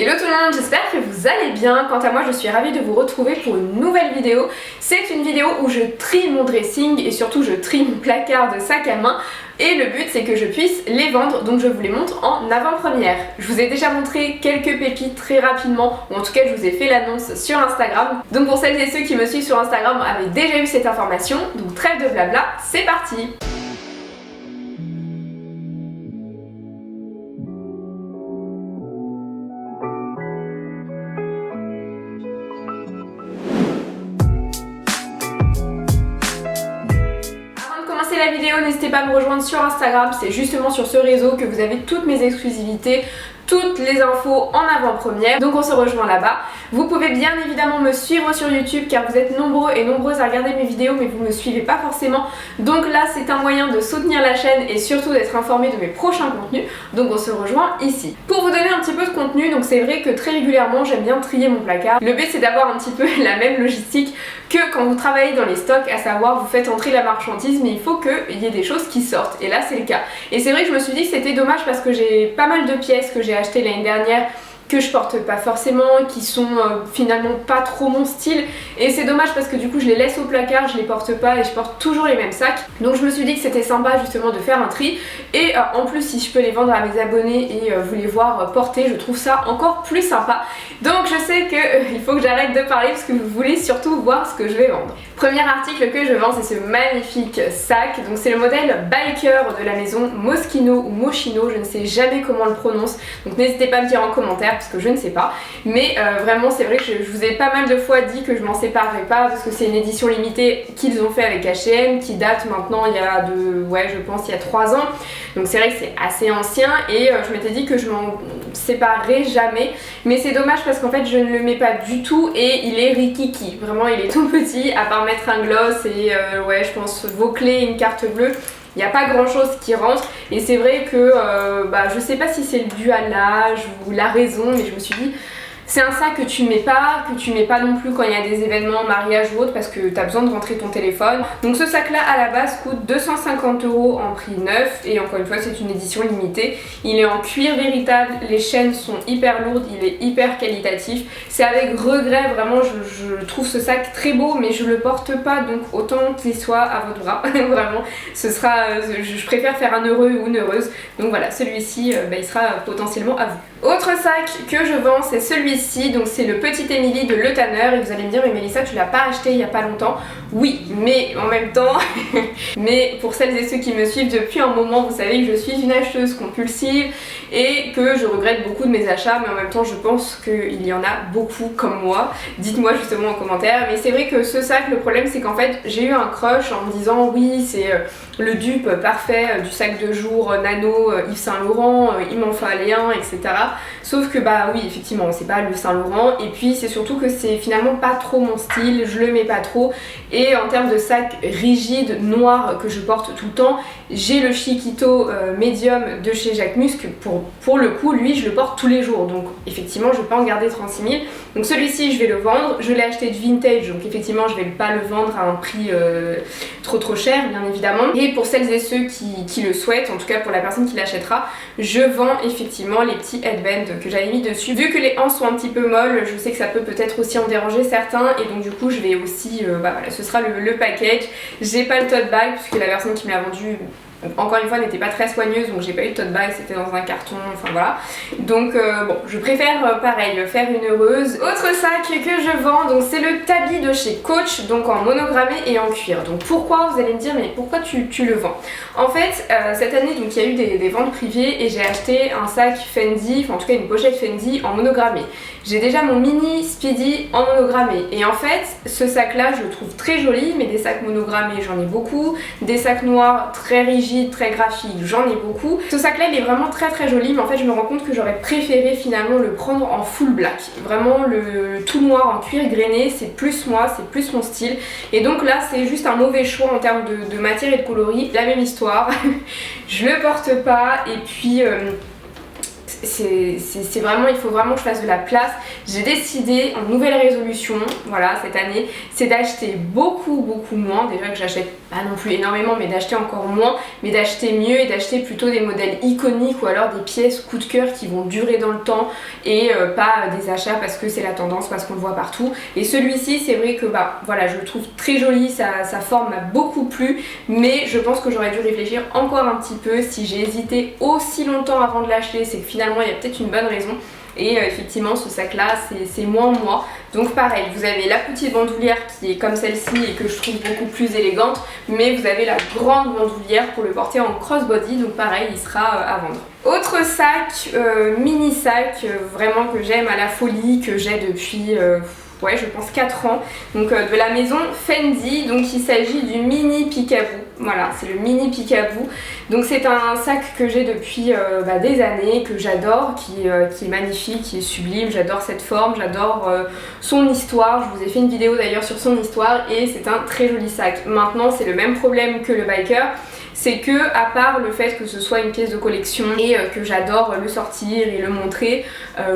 Hello tout le monde, j'espère que vous allez bien. Quant à moi, je suis ravie de vous retrouver pour une nouvelle vidéo. C'est une vidéo où je trie mon dressing et surtout je trie mon placard de sac à main. Et le but c'est que je puisse les vendre, donc je vous les montre en avant-première. Je vous ai déjà montré quelques pépites très rapidement, ou en tout cas je vous ai fait l'annonce sur Instagram. Donc pour celles et ceux qui me suivent sur Instagram avaient déjà eu cette information, donc trêve de blabla, c'est parti! La vidéo, n'hésitez pas à me rejoindre sur Instagram, c'est justement sur ce réseau que vous avez toutes mes exclusivités, toutes les infos en avant-première, donc on se rejoint là-bas. Vous pouvez bien évidemment me suivre sur YouTube car vous êtes nombreux et nombreuses à regarder mes vidéos mais vous me suivez pas forcément, donc là c'est un moyen de soutenir la chaîne et surtout d'être informé de mes prochains contenus, donc on se rejoint ici. Pour vous donner un petit peu de contenu, donc c'est vrai que très régulièrement j'aime bien trier mon placard. Le but c'est d'avoir un petit peu la même logistique que quand vous travaillez dans les stocks, à savoir vous faites entrer la marchandise mais il faut qu'il y ait des choses qui sortent, et là c'est le cas. Et c'est vrai que je me suis dit que c'était dommage parce que j'ai pas mal de pièces que j'ai achetées l'année dernière que je porte pas forcément, qui sont finalement pas trop mon style, et c'est dommage parce que du coup je les laisse au placard, je les porte pas et je porte toujours les mêmes sacs, donc je me suis dit que c'était sympa justement de faire un tri, et en plus si je peux les vendre à mes abonnés et vous les voir porter, je trouve ça encore plus sympa. Donc je sais que il faut que j'arrête de parler parce que vous voulez surtout voir ce que je vais vendre. Premier article que je vends, c'est ce magnifique sac, donc c'est le modèle Biker de la maison Moschino ou Moschino, je ne sais jamais comment on le prononce, donc n'hésitez pas à me dire en commentaire parce que je ne sais pas, mais vraiment c'est vrai que je vous ai pas mal de fois dit que je m'en séparerais pas parce que c'est une édition limitée qu'ils ont fait avec H&M qui date maintenant il y a je pense il y a 3 ans, donc c'est vrai que c'est assez ancien et je m'étais dit que je m'en séparerais jamais, mais c'est dommage parce qu'en fait je ne le mets pas du tout et il est rikiki, vraiment il est tout petit, à part mettre un gloss et je pense vos clés et une carte bleue. Il n'y a pas grand chose qui rentre et c'est vrai que je sais pas si c'est dû à l'âge ou la raison, mais je me suis dit c'est un sac que tu mets pas non plus quand il y a des événements, mariage ou autre, parce que tu as besoin de rentrer ton téléphone. Donc ce sac là à la base coûte 250 € en prix neuf et encore une fois c'est une édition limitée. Il est en cuir véritable, les chaînes sont hyper lourdes, il est hyper qualitatif. C'est avec regret, vraiment je trouve ce sac très beau mais je le porte pas, donc autant qu'il soit à votre bras. Vraiment ce sera, je préfère faire un heureux ou une heureuse. Donc voilà, celui-ci il sera potentiellement à vous. Autre sac que je vends, c'est celui-ci, donc c'est le Petit Émilie de Le Tanner, et vous allez me dire mais Mélissa tu l'as pas acheté il y a pas longtemps. Oui, mais en même temps, mais pour celles et ceux qui me suivent depuis un moment, vous savez que je suis une acheteuse compulsive et que je regrette beaucoup de mes achats, mais en même temps je pense qu'il y en a beaucoup comme moi. Dites-moi justement en commentaire, mais c'est vrai que ce sac, le problème c'est qu'en fait j'ai eu un crush en me disant oui c'est le dupe parfait du sac de jour nano Yves Saint Laurent, il m'en fallait un, etc. Sauf que oui effectivement c'est pas le Saint Laurent, et puis c'est surtout que c'est finalement pas trop mon style, je le mets pas trop, et en termes de sac rigide noir que je porte tout le temps, j'ai le Chiquito Medium de chez Jacquemus que pour le coup lui je le porte tous les jours, donc effectivement je vais pas en garder 36 000. Donc celui-ci je vais le vendre, je l'ai acheté de vintage donc effectivement je vais pas le vendre à un prix trop cher bien évidemment, et pour celles et ceux qui le souhaitent, en tout cas pour la personne qui l'achètera, je vends effectivement les petits headbands que j'avais mis dessus. Vu que les hanches sont un petit peu molles, je sais que ça peut peut-être aussi en déranger certains, et donc du coup je vais aussi, ce sera le package. J'ai pas le tote bag puisque la personne qui me l'a vendu encore une fois n'était pas très soigneuse, donc j'ai pas eu de tote bag, c'était dans un carton, enfin voilà. Donc je préfère pareil faire une heureuse. Autre sac que je vends, donc c'est le Tabi de chez Coach, donc en monogrammé et en cuir. Donc pourquoi, vous allez me dire mais pourquoi tu le vends? En fait cette année donc il y a eu des ventes privées et j'ai acheté un sac Fendi, enfin en tout cas une pochette Fendi en monogrammé. J'ai déjà mon mini Speedy en monogrammé, et en fait ce sac là je le trouve très joli, mais des sacs monogrammés j'en ai beaucoup, des sacs noirs très rigides, très graphiques j'en ai beaucoup. Ce sac là il est vraiment très joli, mais en fait je me rends compte que j'aurais préféré finalement le prendre en full black, vraiment le tout noir en cuir grainé, c'est plus moi, c'est plus mon style, et donc là c'est juste un mauvais choix en termes de matière et de coloris. La même histoire, je le porte pas, et puis c'est vraiment, il faut vraiment que je fasse de la place. J'ai décidé en nouvelle résolution, voilà, cette année, c'est d'acheter beaucoup moins, déjà que j'achète pas non plus énormément, mais d'acheter encore moins, mais d'acheter mieux et d'acheter plutôt des modèles iconiques ou alors des pièces coup de cœur qui vont durer dans le temps et pas des achats parce que c'est la tendance, parce qu'on le voit partout. Et celui-ci, c'est vrai que bah voilà, je le trouve très joli, sa forme m'a beaucoup plu, mais je pense que j'aurais dû réfléchir encore un petit peu. Si j'ai hésité aussi longtemps avant de l'acheter, c'est que finalement il y a peut-être une bonne raison. Et effectivement ce sac là c'est moins moi. Donc pareil, vous avez la petite bandoulière qui est comme celle-ci et que je trouve beaucoup plus élégante, mais vous avez la grande bandoulière pour le porter en crossbody, donc pareil il sera à vendre. Autre sac, mini sac, vraiment que j'aime à la folie, que j'ai depuis ouais je pense 4 ans, donc de la maison Fendi. Donc il s'agit du mini Peekaboo, voilà c'est le mini Peekaboo. Donc c'est un sac que j'ai depuis des années, que j'adore, qui est magnifique, qui est sublime, j'adore cette forme, j'adore son histoire. Je vous ai fait une vidéo d'ailleurs sur son histoire et c'est un très joli sac. Maintenant c'est le même problème que le biker, c'est que à part le fait que ce soit une pièce de collection et que j'adore le sortir et le montrer,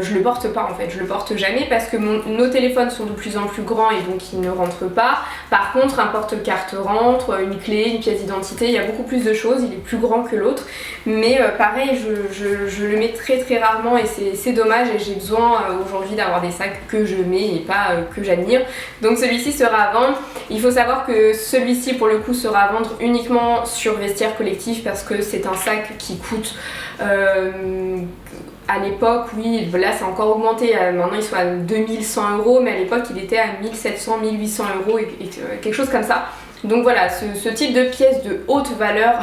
je le porte pas en fait, je le porte jamais parce que nos téléphones sont de plus en plus grands et donc ils ne rentrent pas. Par contre un porte-carte rentre, une clé, une pièce d'identité, il y a beaucoup plus de choses, il est plus grand que l'autre, mais pareil je le mets très rarement et c'est dommage, et j'ai besoin aujourd'hui d'avoir des sacs que je mets et pas que j'admire. Donc celui-ci sera à vendre. Il faut savoir que celui-ci pour le coup sera à vendre uniquement sur Vestiaire Collectif parce que c'est un sac qui coûte à l'époque, oui, là c'est encore augmenté, maintenant il soit à 2100 €, mais à l'époque il était à 1700, 1800 € et quelque chose comme ça. Donc voilà, ce type de pièce de haute valeur,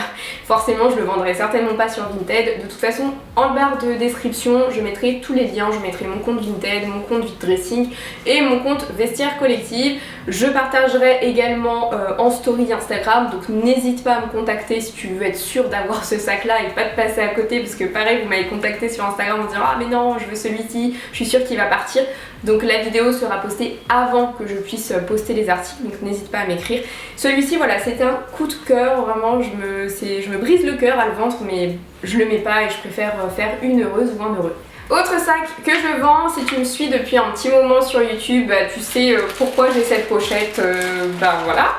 forcément je le vendrai certainement pas sur Vinted. De toute façon, en barre de description, je mettrai tous les liens. Je mettrai mon compte Vinted, mon compte Dressing et mon compte Vestiaire Collective. Je partagerai également en story Instagram, donc n'hésite pas à me contacter si tu veux être sûr d'avoir ce sac là et pas de passer à côté, parce que pareil, vous m'avez contacté sur Instagram en disant ah mais non, je veux celui-ci, je suis sûre qu'il va partir. Donc la vidéo sera postée avant que je puisse poster les articles, donc n'hésite pas à m'écrire. Celui-ci, voilà, c'était un coup de cœur, vraiment, je me brise le cœur à le vendre, mais je le mets pas et je préfère faire une heureuse ou un heureux. Autre sac que je vends, si tu me suis depuis un petit moment sur YouTube, bah, tu sais pourquoi j'ai cette pochette, voilà.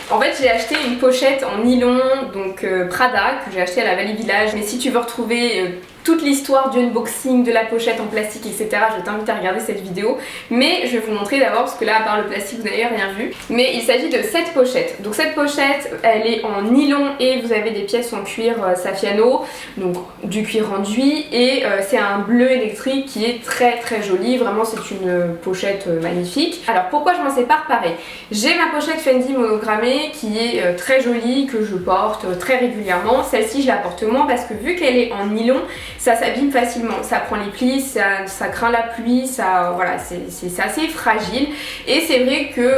En fait j'ai acheté une pochette en nylon, donc Prada, que j'ai acheté à la Vallée Village, mais si tu veux retrouver toute l'histoire du unboxing, de la pochette en plastique, etc. je t'invite à regarder cette vidéo, mais je vais vous montrer d'abord parce que là à part le plastique vous n'avez rien vu. Mais il s'agit de cette pochette. Donc cette pochette elle est en nylon et vous avez des pièces en cuir Saffiano, donc du cuir enduit, et c'est un bleu électrique qui est très joli, vraiment c'est une pochette magnifique. Alors pourquoi je m'en sépare? Pareil, j'ai ma pochette Fendi monogrammée qui est très jolie, que je porte très régulièrement. Celle-ci je la porte moins parce que vu qu'elle est en nylon, ça s'abîme facilement, ça prend les plis, ça craint la pluie, voilà, c'est assez fragile. Et c'est vrai que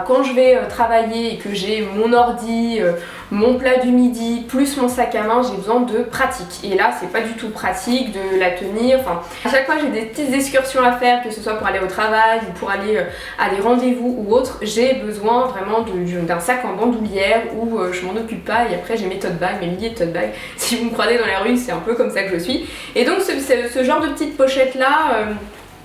quand je vais travailler et que j'ai mon ordi, mon plat du midi, plus mon sac à main, j'ai besoin de pratique. Et là c'est pas du tout pratique de la tenir, enfin à chaque fois j'ai des petites excursions à faire, que ce soit pour aller au travail ou pour aller à des rendez-vous ou autre, j'ai besoin vraiment d'un sac en bandoulière où je m'en occupe pas, et après j'ai mes tote bags, mes milliers de tote bags. Si vous me croisez dans la rue, c'est un peu comme ça que je suis. Et donc ce genre de petite pochette là,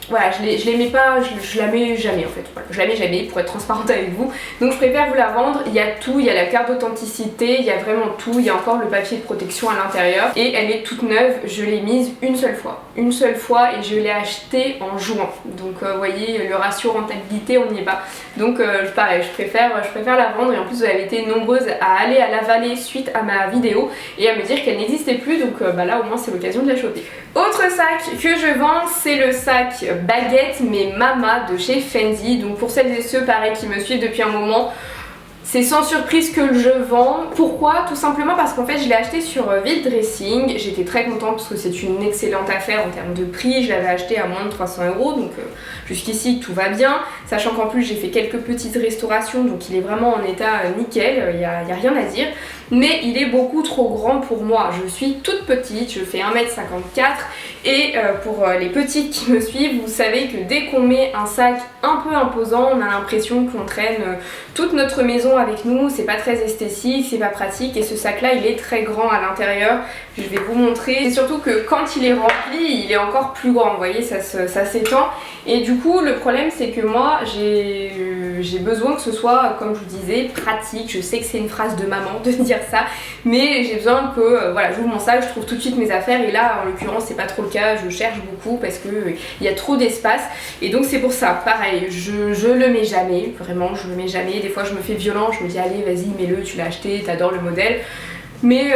voilà, je les mets pas, je la mets jamais en fait, voilà, je la mets jamais pour être transparente avec vous. Donc je préfère vous la vendre. Il y a tout, il y a la carte d'authenticité, il y a vraiment tout, il y a encore le papier de protection à l'intérieur, et elle est toute neuve. Je l'ai mise une seule fois et je l'ai achetée en juin. Donc vous voyez, le ratio rentabilité on n'y est pas. Donc pareil, je préfère la vendre. Et en plus vous avez été nombreuses à aller à la Vallée suite à ma vidéo et à me dire qu'elle n'existait plus, donc là au moins c'est l'occasion de la choper. Autre sac que je vends, c'est le sac baguette mais Mama de chez Fendi. Donc pour celles et ceux pareil qui me suivent depuis un moment, c'est sans surprise que je vends. Pourquoi? Tout simplement parce qu'en fait je l'ai acheté sur Dressing. J'étais très contente parce que c'est une excellente affaire en termes de prix. Je l'avais acheté à moins de 300 €, donc jusqu'ici tout va bien. Sachant qu'en plus j'ai fait quelques petites restaurations, donc il est vraiment en état nickel, il n'y a rien à dire. Mais il est beaucoup trop grand pour moi. Je suis toute petite, je fais 1m54 et pour les petites qui me suivent, vous savez que dès qu'on met un sac un peu imposant, on a l'impression qu'on traîne toute notre maison maison avec nous, c'est pas très esthétique, c'est pas pratique, et ce sac là il est très grand à l'intérieur, je vais vous montrer. Et surtout que quand il est rempli, il est encore plus grand, vous voyez, ça s'étend. Et du coup le problème c'est que moi j'ai besoin que ce soit, comme je vous disais, pratique. Je sais que c'est une phrase de maman de dire ça, mais j'ai besoin que voilà, j'ouvre mon sac, je trouve tout de suite mes affaires, et là en l'occurrence c'est pas trop le cas, je cherche beaucoup parce que il y a trop d'espace. Et donc c'est pour ça, pareil, je le mets jamais, vraiment je le mets jamais. Des fois je me fais violent, je me dis allez vas-y mets-le, tu l'as acheté, t'adores le modèle, mais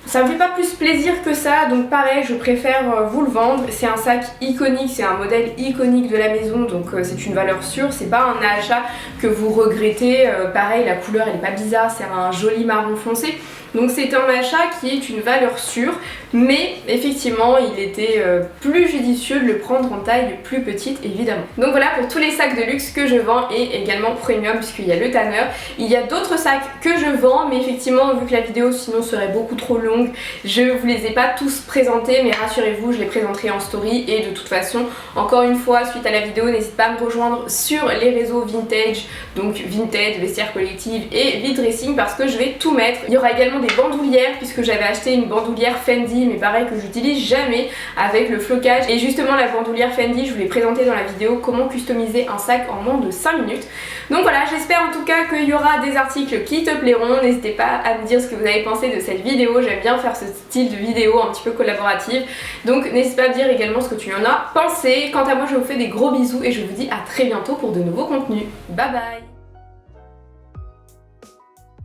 ça me fait pas plus plaisir que ça, donc pareil je préfère vous le vendre. C'est un sac iconique, c'est un modèle iconique de la maison, donc c'est une valeur sûre, c'est pas un achat que vous regrettez. Pareil, la couleur elle est pas bizarre, c'est un joli marron foncé. Donc c'est un achat qui est une valeur sûre, mais effectivement il était plus judicieux de le prendre en taille plus petite évidemment. Donc voilà pour tous les sacs de luxe que je vends, et également premium puisqu'il y a le Tanner. Il y a d'autres sacs que je vends, mais effectivement vu que la vidéo sinon serait beaucoup trop longue, je vous les ai pas tous présentés, mais rassurez-vous je les présenterai en story. Et de toute façon, encore une fois, suite à la vidéo, n'hésite pas à me rejoindre sur les réseaux Vintage, donc Vinted, Vestiaire Collective et V-Dressing, parce que je vais tout mettre. Il y aura également des bandoulières, puisque j'avais acheté une bandoulière Fendi, mais pareil que j'utilise jamais, avec le flocage. Et justement la bandoulière Fendi, je vous l'ai présenté dans la vidéo comment customiser un sac en moins de 5 minutes. Donc voilà, j'espère en tout cas qu'il y aura des articles qui te plairont. N'hésitez pas à me dire ce que vous avez pensé de cette vidéo, j'aime bien faire ce style de vidéo un petit peu collaborative, donc n'hésite pas à me dire également ce que tu en as pensé. Quant à moi je vous fais des gros bisous et je vous dis à très bientôt pour de nouveaux contenus. Bye bye.